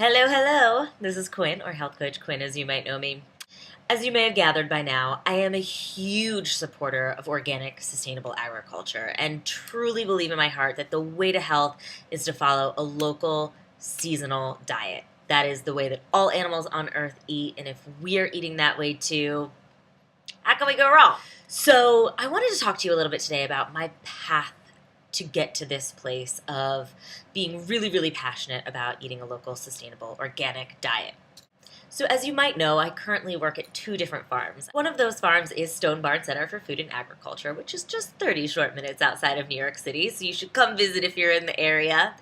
Hello, hello. This is Quinn, or Health Coach Quinn, as you might know me. As you may have gathered by now, I am a huge supporter of organic, sustainable agriculture and truly believe in my heart that the way to health is to follow a local, seasonal diet. That is the way that all animals on Earth eat, and if we're eating that way too, how can we go wrong? So, I wanted to talk to you a little bit today about my path to get to this place of being really, really passionate about eating a local, sustainable, organic diet. So as you might know, I currently work at two different farms. One of those farms is Stone Barn Center for Food and Agriculture, which is just 30 short minutes outside of New York City, so you should come visit if you're in the area.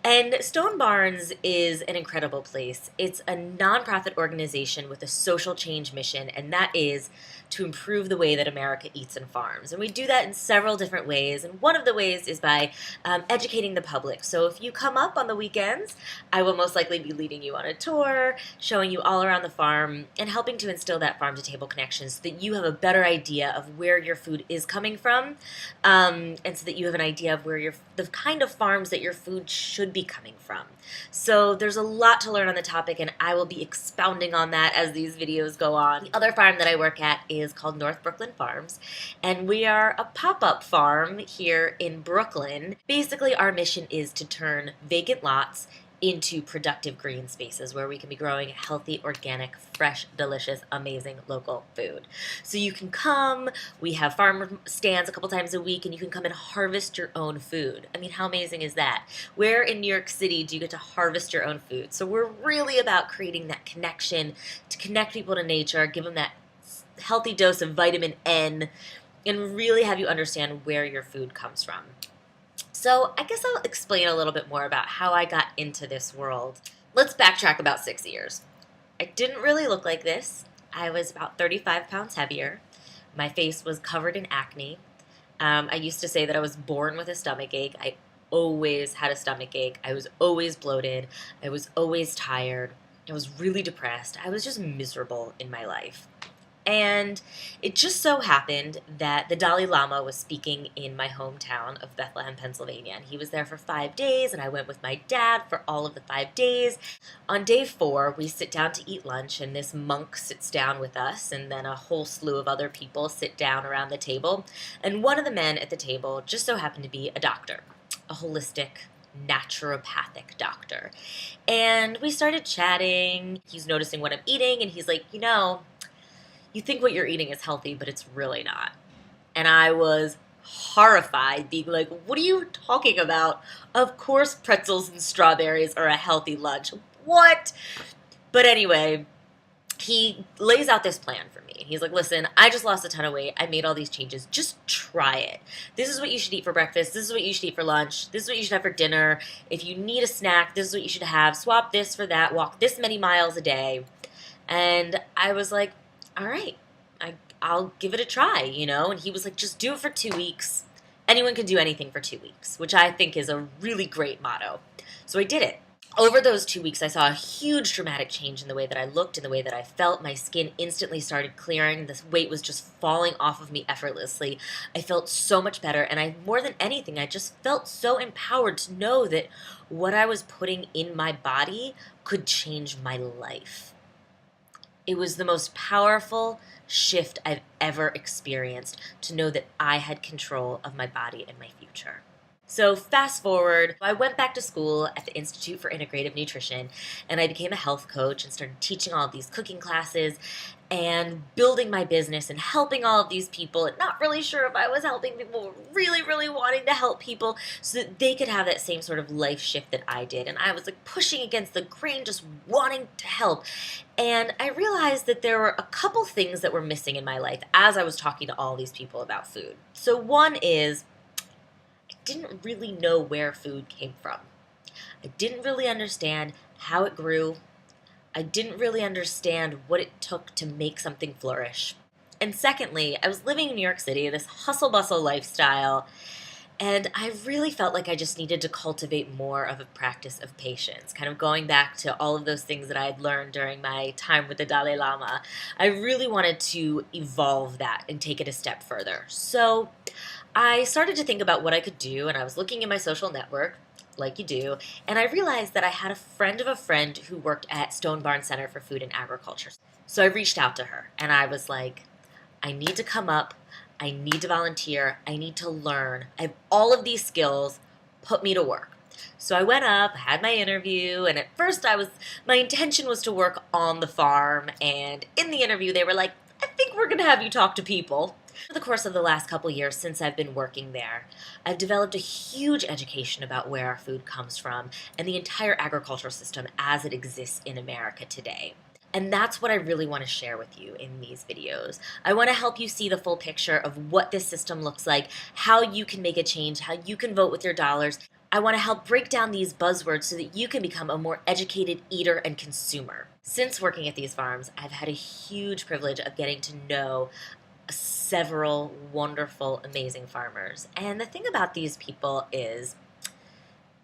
And Stone Barns is an incredible place. It's a nonprofit organization with a social change mission, and that is to improve the way that America eats and farms. And we do that in several different ways, and one of the ways is by educating the public. So if you come up on the weekends, I will most likely be leading you on a tour, showing you all around the farm, and helping to instill that farm-to-table connection so that you have a better idea of where your food is coming from, and so that you have an idea of where the kind of farms that your food should be coming from. So there's a lot to learn on the topic, and I will be expounding on that as these videos go on. The other farm that I work at is called North Brooklyn Farms, and we are a pop-up farm here in Brooklyn. Basically, our mission is to turn vacant lots into productive green spaces where we can be growing healthy, organic, fresh, delicious, amazing local food. So you can come, we have farm stands a couple times a week, and you can come and harvest your own food. I mean, how amazing is that? Where in New York City do you get to harvest your own food? So we're really about creating that connection, to connect people to nature, give them that healthy dose of vitamin N, and really have you understand where your food comes from. So I guess I'll explain a little bit more about how I got into this world. Let's backtrack about 6 years. I didn't really look like this. I was about 35 pounds heavier. My face was covered in acne. I used to say that I was born with a stomach ache. I always had a stomach ache. I was always bloated. I was always tired. I was really depressed. I was just miserable in my life. And it just so happened that the Dalai Lama was speaking in my hometown of Bethlehem, Pennsylvania. And he was there for 5 days, and I went with my dad for all of the 5 days. On day 4, we sit down to eat lunch, and this monk sits down with us, and then a whole slew of other people sit down around the table. And one of the men at the table just so happened to be a doctor, a holistic naturopathic doctor. And we started chatting. He's noticing what I'm eating, and he's like, you think what you're eating is healthy, but it's really not. And I was horrified, being like, what are you talking about? Of course pretzels and strawberries are a healthy lunch. What? But anyway, he lays out this plan for me. He's like, listen, I just lost a ton of weight. I made all these changes. Just try it. This is what you should eat for breakfast. This is what you should eat for lunch. This is what you should have for dinner. If you need a snack, this is what you should have. Swap this for that. Walk this many miles a day. And I was like, all right, I'll give it a try, And he was like, just do it for 2 weeks. Anyone can do anything for 2 weeks, which I think is a really great motto. So I did it. Over those 2 weeks, I saw a huge dramatic change in the way that I looked, in the way that I felt. My skin instantly started clearing. This weight was just falling off of me effortlessly. I felt so much better, and more than anything, I just felt so empowered to know that what I was putting in my body could change my life. It was the most powerful shift I've ever experienced to know that I had control of my body and my future. So fast forward, I went back to school at the Institute for Integrative Nutrition, and I became a health coach and started teaching all of these cooking classes and building my business and helping all of these people, and not really sure if I was helping people, really, really wanting to help people so that they could have that same sort of life shift that I did. And I was like pushing against the grain, just wanting to help. And I realized that there were a couple things that were missing in my life as I was talking to all these people about food. So one is, I didn't really know where food came from. I didn't really understand how it grew. I didn't really understand what it took to make something flourish. And secondly, I was living in New York City, this hustle-bustle lifestyle, and I really felt like I just needed to cultivate more of a practice of patience, kind of going back to all of those things that I had learned during my time with the Dalai Lama. I really wanted to evolve that and take it a step further. So I started to think about what I could do, and I was looking in my social network, like you do, and I realized that I had a friend of a friend who worked at Stone Barn Center for Food and Agriculture. So I reached out to her and I was like, I need to come up, I need to volunteer, I need to learn. I have all of these skills, put me to work. So I went up, had my interview, and at first my intention was to work on the farm, and in the interview they were like, I think we're going to have you talk to people. Over the course of the last couple years since I've been working there, I've developed a huge education about where our food comes from and the entire agricultural system as it exists in America today. And that's what I really want to share with you in these videos. I want to help you see the full picture of what this system looks like, how you can make a change, how you can vote with your dollars. I want to help break down these buzzwords so that you can become a more educated eater and consumer. Since working at these farms, I've had a huge privilege of getting to know several wonderful, amazing farmers. And the thing about these people is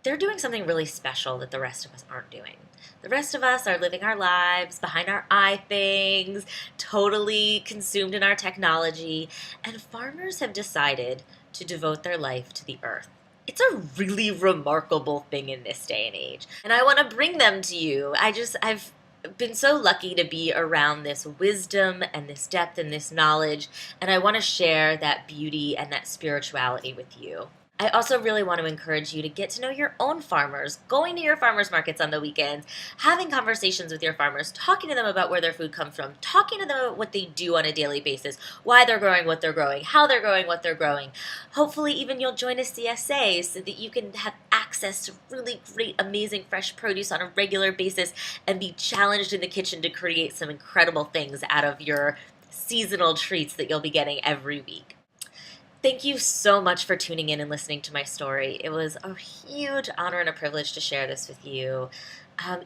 they're doing something really special that the rest of us aren't doing. The rest of us are living our lives behind our things, totally consumed in our technology, and farmers have decided to devote their life to the earth. It's a really remarkable thing in this day and age, and I want to bring them to you. I've been so lucky to be around this wisdom and this depth and this knowledge, and I want to share that beauty and that spirituality with you. I also really want to encourage you to get to know your own farmers, going to your farmers markets on the weekends, having conversations with your farmers, talking to them about where their food comes from, talking to them about what they do on a daily basis, why they're growing what they're growing, how they're growing what they're growing. Hopefully even you'll join a CSA so that you can have access to really great, amazing fresh produce on a regular basis and be challenged in the kitchen to create some incredible things out of your seasonal treats that you'll be getting every week. Thank you so much for tuning in and listening to my story. It was a huge honor and a privilege to share this with you.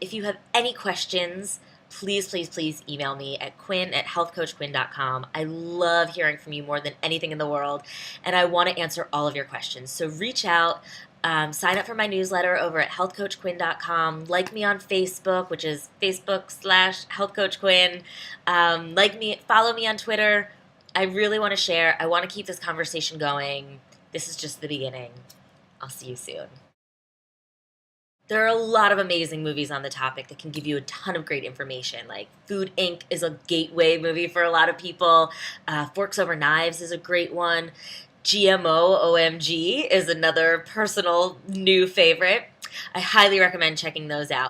If you have any questions, please email me at quinn@healthcoachquinn.com. I love hearing from you more than anything in the world, and I want to answer all of your questions. So reach out, sign up for my newsletter over at healthcoachquinn.com. Like me on Facebook, which is Facebook/healthcoachquinn. Like me, follow me on Twitter. I really want to share. I want to keep this conversation going. This is just the beginning. I'll see you soon. There are a lot of amazing movies on the topic that can give you a ton of great information. Like Food Inc. is a gateway movie for a lot of people. Forks Over Knives is a great one. GMO OMG is another personal new favorite. I highly recommend checking those out.